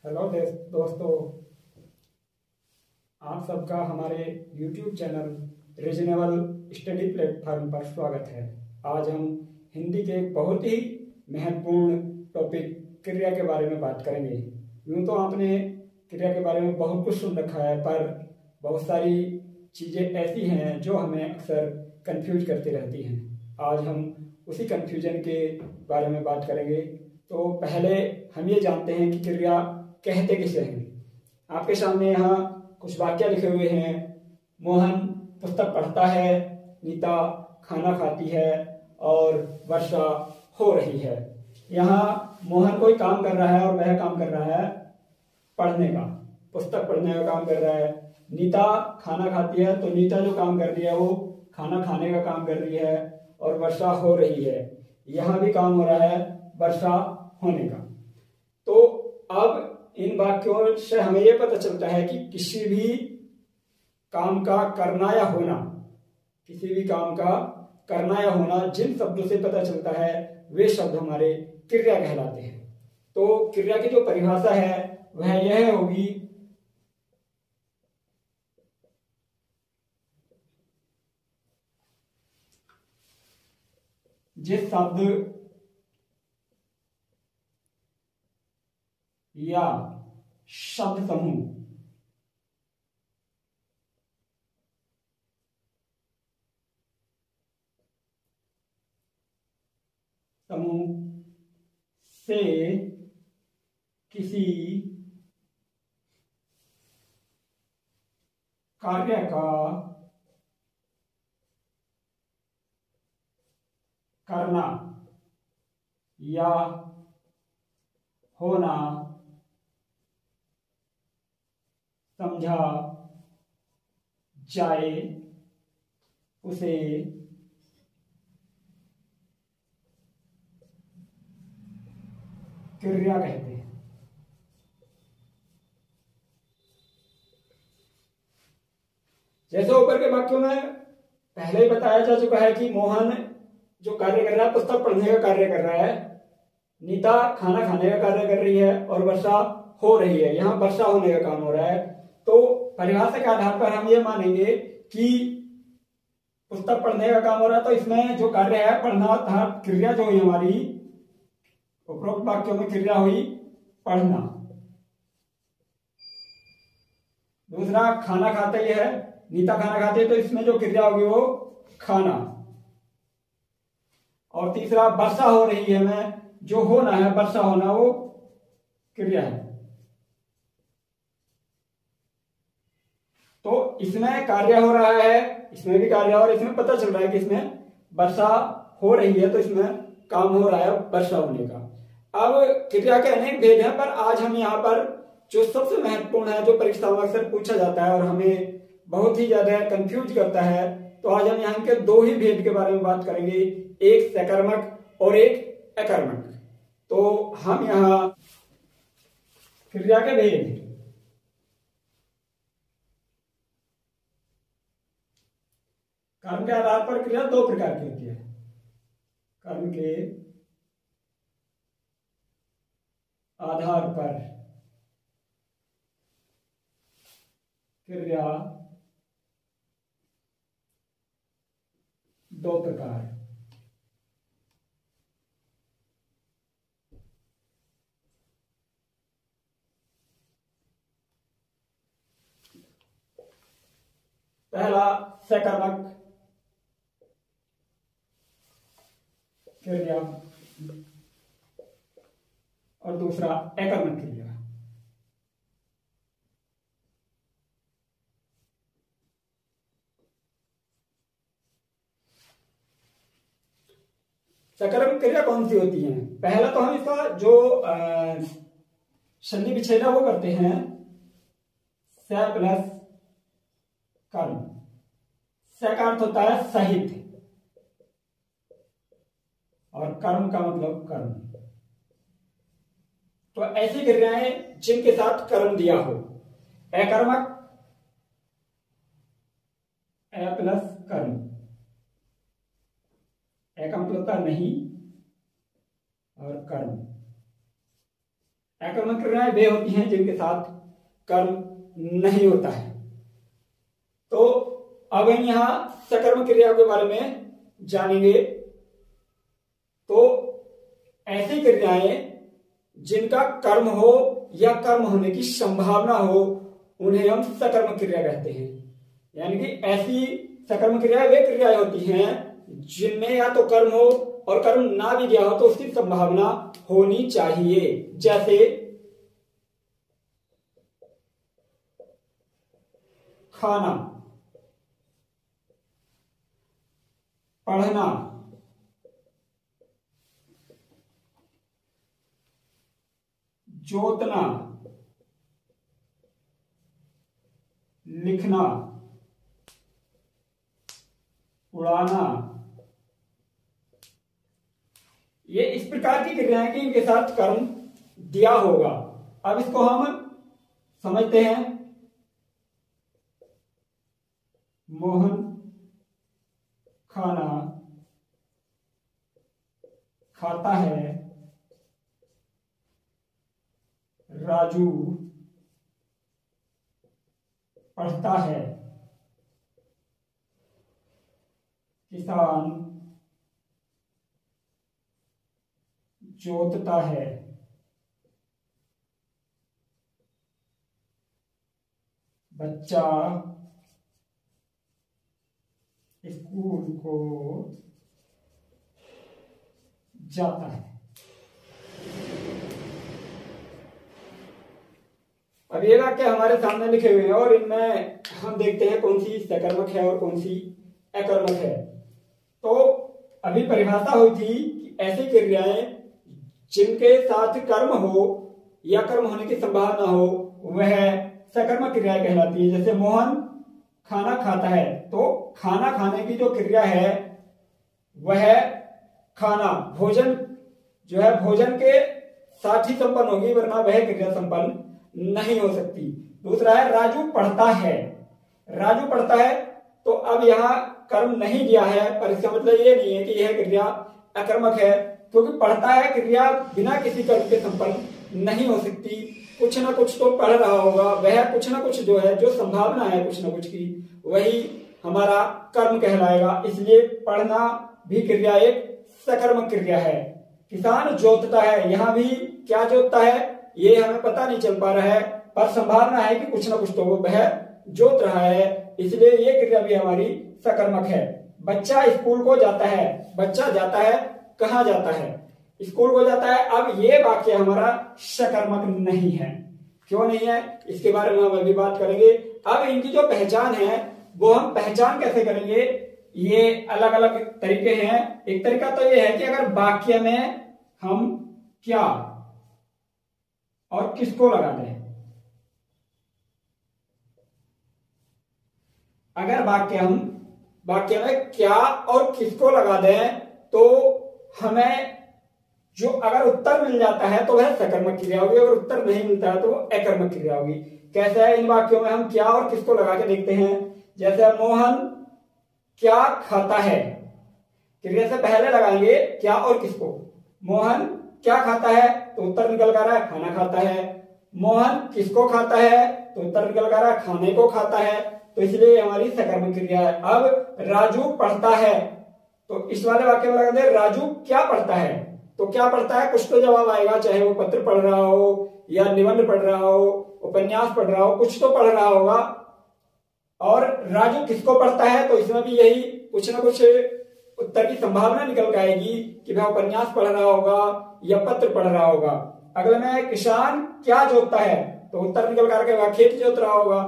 Hello दोस्तों, आप सबका हमारे YouTube channel reasonable study platform पर स्वागत है। आज हम हिंदी के एक बहुत ही महत्वपूर्ण टॉपिक क्रिया के बारे में बात करेंगे। यूँ तो आपने क्रिया के बारे में बहुत कुछ सुन रखा है, पर बहुत सारी चीज़ें ऐसी हैं जो हमें अक्सर कंफ्यूज करती रहती हैं। आज हम उसी कंफ्यूजन के बारे में बात करेंगे। तो पहले हम ये जानते हैं कि क्रिया कहते किसे हैं। आपके सामने यहाँ कुछ वाक्य लिखे हुए हैं। मोहन पुस्तक पढ़ता है, नीता खाना खाती है और वर्षा हो रही है। यहाँ मोहन कोई काम कर रहा है और वह काम कर रहा है पढ़ने का, पुस्तक पढ़ने का काम कर रहा है। नीता खाना खाती है, तो नीता जो काम कर रही है वो खाना खाने का काम कर रही है। और वर्षा हो रही है, यहाँ भी काम हो रहा है वर्षा होने का। तो अब इन वाक्यों से हमें यह पता चलता है कि किसी भी काम का करना या होना, किसी भी काम का करना या होना जिन शब्दों से पता चलता है वे शब्द हमारे क्रिया कहलाते हैं। तो क्रिया की जो परिभाषा है वह यह होगी, जिस शब्द या शब्द समूह से किसी कार्य का करना या होना समझा जाए उसे क्रिया कहते हैं। जैसे ऊपर के वाक्यों में पहले ही बताया जा चुका है कि मोहन जो कार्य कर रहा है पुस्तक पढ़ने का कार्य कर रहा है, नीता खाना खाने का कार्य कर रही है और वर्षा हो रही है, यहाँ वर्षा होने का काम हो रहा है। तो परिभाषा के आधार पर हम ये मानेंगे कि पुस्तक पढ़ने का काम हो रहा है, तो इसमें जो कार्य है पढ़ना, अर्थात क्रिया जो हुई हमारी उपरोक्त वाक्यों में क्रिया हुई पढ़ना। दूसरा खाना खाते ही है, नीता खाना खाती है, तो इसमें जो क्रिया होगी वो खाना। और तीसरा वर्षा हो रही है में जो होना है वर्षा होना वो क्रिया है। तो इसमें कार्य हो रहा है, इसमें भी कार्य, और इसमें पता चल रहा है कि इसमें वर्षा हो रही है, तो इसमें काम हो रहा है वर्षा होने का। अब क्रिया के अनेक भेद हैं, पर आज हम यहाँ पर जो सबसे महत्वपूर्ण है, जो परीक्षा में अक्सर पूछा जाता है और हमें बहुत ही ज्यादा कंफ्यूज करता है, तो आज हम यहाँ के दो ही भेद के बारे में बात करेंगे, एक सकर्मक और एक अकर्मक। तो हम यहाँ क्रिया के भेद, कर्म के आधार पर क्रिया दो प्रकार की होती है। कर्म के आधार पर क्रिया दो प्रकार। पहला सकर्मक क्रिया और दूसरा अकर्मक क्रिया। सकर्मक क्रिया कौन सी होती है? पहला तो हम इसका जो संधि विच्छेद वो करते हैं, स प्लस कर्म। स का अर्थ होता है सहित और कर्म का मतलब कर्म। तो ऐसी क्रियाएं जिनके साथ कर्म दिया हो। अकर्मक अ प्लस कर्म, अ का मतलब होता नहीं और कर्म। अकर्मक क्रियाएं वे होती हैं जिनके साथ कर्म नहीं होता है। तो अब हम यहाँ सकर्मक क्रियाओं के बारे में जानेंगे। तो ऐसी क्रियाएं जिनका कर्म हो या कर्म होने की संभावना हो उन्हें हम सकर्मक क्रिया कहते हैं। यानी कि ऐसी सकर्मक क्रियाएं वे क्रियाएं होती हैं जिनमें या तो कर्म हो और कर्म ना भी दिया हो तो उसकी संभावना होनी चाहिए। जैसे खाना, पढ़ना, जोतना, लिखना, उड़ाना, ये इस प्रकार की क्रियाएं कि इनके साथ कर्म दिया होगा। अब इसको हम समझते हैं। मोहन खाना खाता है, राजू पढ़ता है, किसान जोतता है, बच्चा स्कूल को जाता है। अब ये वाक्य हमारे सामने लिखे हुए हैं और इनमें हम देखते हैं कौन सी सकर्मक है और कौन सी अकर्मक है। तो अभी परिभाषा हुई थी कि ऐसी क्रियाएं जिनके साथ कर्म हो या कर्म होने की संभावना हो वह सकर्मक क्रियाएं कहलाती है। जैसे मोहन खाना खाता है, तो खाना खाने की जो क्रिया है वह खाना भोजन जो है भोजन के साथ ही संपन्न होगी, वरना वह क्रिया संपन्न नहीं हो सकती। दूसरा है राजू पढ़ता है। राजू पढ़ता है तो अब यहाँ कर्म नहीं दिया है, पर इसका मतलब ये नहीं है कि यह क्रिया अकर्मक है, क्योंकि पढ़ता है क्रिया बिना किसी कर्म के संपन्न नहीं हो सकती। कुछ ना कुछ तो पढ़ रहा होगा, वह कुछ ना कुछ जो है जो संभावना है कुछ ना कुछ की वही हमारा कर्म कहलाएगा। इसलिए पढ़ना भी क्रिया एक सकर्मक क्रिया है। किसान जोतता है, यहाँ भी क्या जोतता है ये हमें पता नहीं चल पा रहा है, पर संभावना है कि कुछ ना कुछ तो वह जोत रहा है, इसलिए ये क्रिया भी हमारी सकर्मक है। बच्चा स्कूल को जाता है। बच्चा जाता है, कहाँ जाता है? स्कूल को जाता है। अब ये वाक्य हमारा सकर्मक नहीं है। क्यों नहीं है इसके बारे में हम अभी बात करेंगे। अब इनकी जो पहचान है वो हम पहचान कैसे करेंगे, ये अलग अलग तरीके हैं। एक तरीका तो ये है कि अगर वाक्य में हम क्या और किसको लगा दें। अगर वाक्य में क्या और किसको लगा दें तो हमें जो अगर उत्तर मिल जाता है तो वह सकर्मक क्रिया होगी, अगर उत्तर नहीं मिलता है तो वो अकर्मक क्रिया होगी। कैसे है, इन वाक्यों में हम क्या और किसको लगा के देखते हैं। जैसे मोहन क्या खाता है, क्रिया से पहले लगाएंगे क्या और किसको। मोहन क्या खाता है तो उत्तर निकल कर रहा है खाना खाता है। मोहन किसको खाता है तो उत्तर निकल कर रहा है खाने को खाता है, तो इसलिए हमारी सकर्मक क्रिया है। अब राजू पढ़ता है तो इस वाले वाक्य में लगा दे राजू क्या पढ़ता है, तो क्या पढ़ता है कुछ तो जवाब आएगा, चाहे वो पत्र पढ़ रहा हो या निबंध पढ़ रहा हो, उपन्यास पढ़ रहा हो, कुछ तो पढ़ रहा होगा। और राजू किसको पढ़ता है तो इसमें भी यही कुछ ना कुछ उत्तर की संभावना निकल के आएगी कि वह उपन्यास पढ़ रहा होगा या पत्र पढ़ रहा होगा। अगले में किसान क्या जोतता है तो उत्तर निकल करके वह खेत जोत रहा होगा।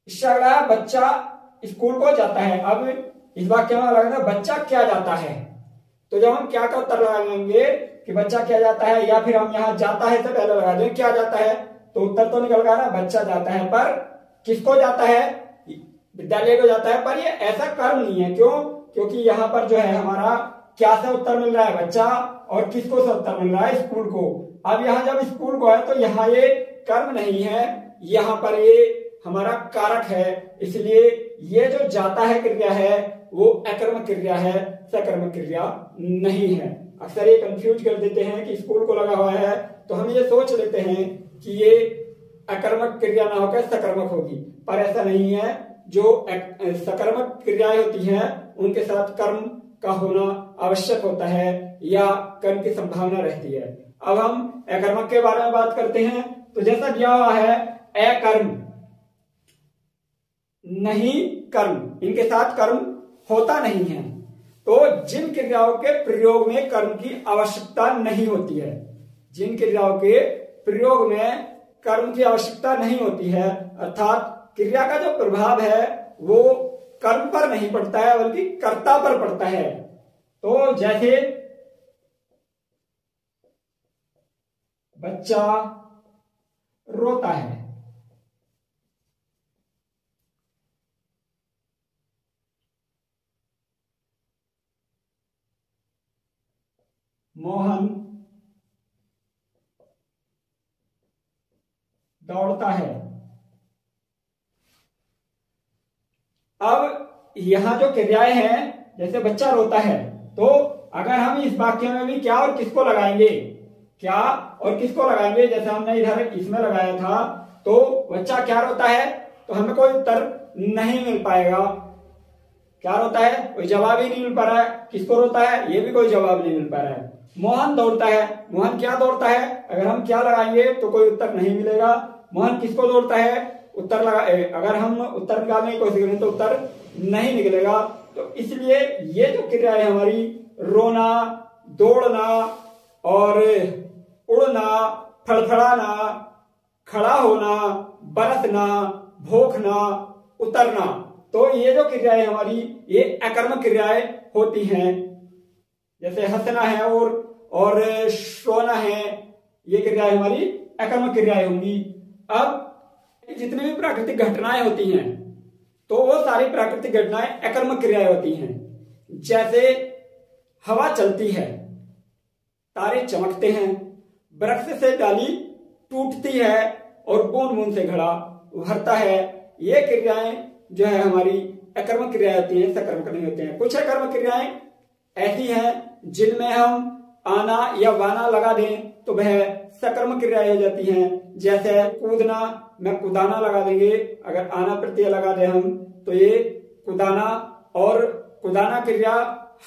इससे अगला बच्चा स्कूल को जाता है। अब इस वाक्य में लगेगा बच्चा क्या जाता है, तो जब हम क्या का उत्तर लगाएंगे कि बच्चा क्या जाता है, या फिर हम यहाँ जाता है से पहले लगा दें क्या जाता है, तो उत्तर तो निकल गया ना बच्चा जाता है। पर किसको जाता है, विद्यालय को जाता है, पर ये ऐसा कर्म नहीं है। क्यों, क्योंकि यहाँ पर जो है हमारा क्या से उत्तर मिल रहा है बच्चा, और किसको से उत्तर मिल रहा है स्कूल को। अब यहाँ जब स्कूल को है तो यहाँ ये कर्म नहीं है, यहाँ पर ये हमारा कारक है, इसलिए ये जो जाता है क्रिया है वो अकर्मक क्रिया है, सकर्मक क्रिया नहीं है। अक्सर ये कंफ्यूज कर देते हैं कि स्कूल को लगा हुआ है, तो हम ये सोच लेते हैं कि ये अकर्मक क्रिया ना होकर सकर्मक होगी, पर ऐसा नहीं है। जो सकर्मक क्रियाएं होती हैं उनके साथ कर्म का होना आवश्यक होता है या कर्म की संभावना रहती है। अब हम अकर्मक के बारे में बात करते हैं। तो जैसा दिया हुआ है अकर्म, नहीं कर्म, इनके साथ कर्म होता नहीं है। तो जिन क्रियाओं के प्रयोग में कर्म की आवश्यकता नहीं होती है, जिन क्रियाओं के प्रयोग में कर्म की आवश्यकता नहीं होती है, अर्थात क्रिया का जो प्रभाव है वो कर्म पर नहीं पड़ता है बल्कि कर्ता पर पड़ता है। तो जैसे बच्चा रोता है, मोहन दौड़ता है। अब यहां जो क्रियाएं हैं, जैसे बच्चा रोता है, तो अगर हम इस वाक्य में भी क्या और किसको लगाएंगे, क्या और किसको लगाएंगे, जैसे हमने इधर इसमें लगाया था, तो बच्चा क्या रोता है, तो हमें कोई उत्तर नहीं मिल पाएगा। क्या रोता है, कोई जवाब ही नहीं मिल पा रहा है। किसको रोता है, ये भी कोई जवाब नहीं मिल पा रहा है। मोहन दौड़ता है, मोहन क्या दौड़ता है, अगर हम क्या लगाएंगे तो कोई उत्तर नहीं मिलेगा। मोहन किसको दौड़ता है, उत्तर लगा, अगर हम उत्तर निकालने की कोशिश करें तो उत्तर नहीं निकलेगा। तो इसलिए ये जो क्रिया है हमारी, रोना, दौड़ना और उड़ना, फड़फड़ाना, खड़ा होना, बरसना, भोंकना, उतरना, तो ये जो क्रियाएं हमारी ये अकर्मक क्रियाएं होती हैं। जैसे हंसना है और सोना है, ये क्रियाएं हमारी अकर्मक क्रियाएं होंगी। अब जितनी भी प्राकृतिक घटनाएं होती हैं तो वो सारी प्राकृतिक घटनाएं अकर्मक क्रियाएं होती हैं। जैसे हवा चलती है, तारे चमकते हैं, वृक्ष से डाली टूटती है और बूंद बूंद से घड़ा भरता है। ये क्रियाएं जो है हमारी अकर्मक क्रियाएं होती हैं, सकर्मक नहीं होते हैं। कुछ अकर्मक क्रियाएं ऐसी हैं जिनमें हम आना या वाना लगा दें तो वह सकर्मक क्रियाएं हो जाती हैं। जैसे कूदना में कुदाना लगा देंगे, अगर आना प्रत्यय लगा दें हम तो ये कुदाना, और कुदाना क्रिया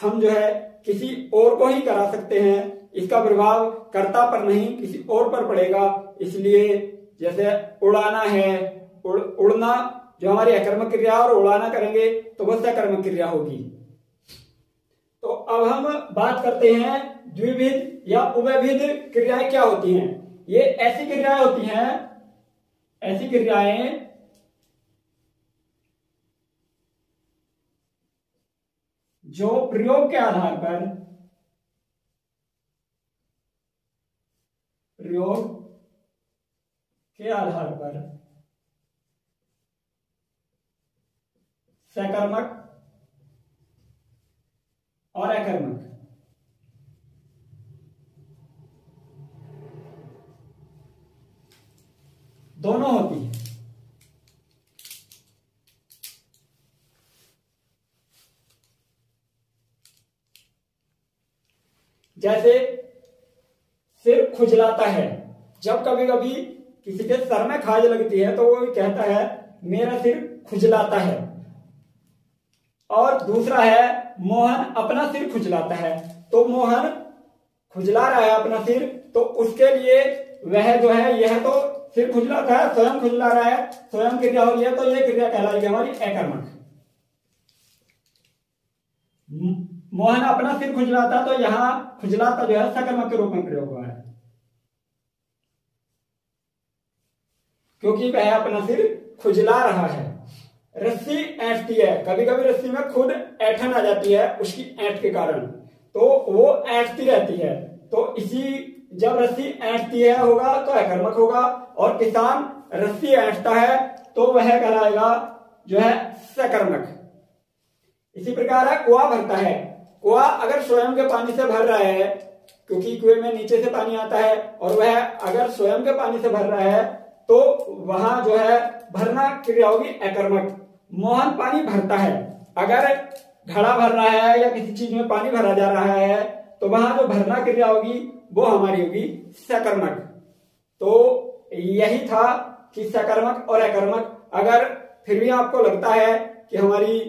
हम जो है किसी और को ही करा सकते हैं, इसका प्रभाव कर्ता पर नहीं किसी और पर पड़ेगा। इसलिए जैसे उड़ाना है, उड़ना जो हमारी अकर्मक क्रिया और उड़ाना करेंगे तो वह सकर्मक क्रिया होगी। तो अब हम बात करते हैं द्विविध या उभयविध क्रियाएं क्या होती हैं। ये ऐसी क्रियाएं होती हैं, ऐसी क्रियाएं जो प्रयोग के आधार पर, प्रयोग के आधार पर सकर्मक और अकर्मक दोनों होती है। जैसे सिर खुजलाता है, जब कभी कभी किसी के सर में खाज लगती है तो वो भी कहता है मेरा सिर खुजलाता है। और दूसरा है मोहन अपना सिर खुजलाता है, तो मोहन खुजला रहा है अपना सिर, तो उसके लिए वह जो है यह तो सिर खुजलाता है, स्वयं खुजला रहा है, स्वयं क्रिया हो रही है, तो यह क्रिया कहलाएगी हमारी अकर्मक। मोहन अपना सिर खुजलाता, तो यहां खुजलाता जो है सकर्मक के रूप में प्रयोग हुआ है, क्योंकि वह अपना सिर खुजला रहा है। रस्सी ऐंठती है, कभी कभी रस्सी में खुद ऐंठन आ जाती है उसकी ऐंठ के कारण, तो वो ऐंठती रहती है, तो इसी जब रस्सी ऐंठती है होगा तो अकर्मक होगा, और किसान रस्सी ऐंठता है तो वह कहलाएगा जो है सकर्मक। इसी प्रकार है कुआं भरता है, कुआं अगर स्वयं के पानी से भर रहा है, क्योंकि कुएं में नीचे से पानी आता है, और वह अगर स्वयं के पानी से भर रहा है तो वहां जो है भरना क्रिया होगी अकर्मक। मोहन पानी भरता है, अगर घड़ा भर रहा है या किसी चीज में पानी भरा जा रहा है तो वहां जो भरना क्रिया होगी वो हमारी होगी सकर्मक। तो यही था कि सकर्मक और अकर्मक। अगर फिर भी आपको लगता है कि हमारी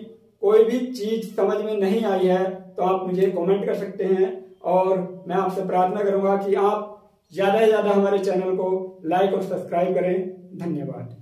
कोई भी चीज समझ में नहीं आई है तो आप मुझे कमेंट कर सकते हैं, और मैं आपसे प्रार्थना करूंगा कि आप ज्यादा से ज्यादा हमारे चैनल को लाइक और सब्सक्राइब करें। धन्यवाद।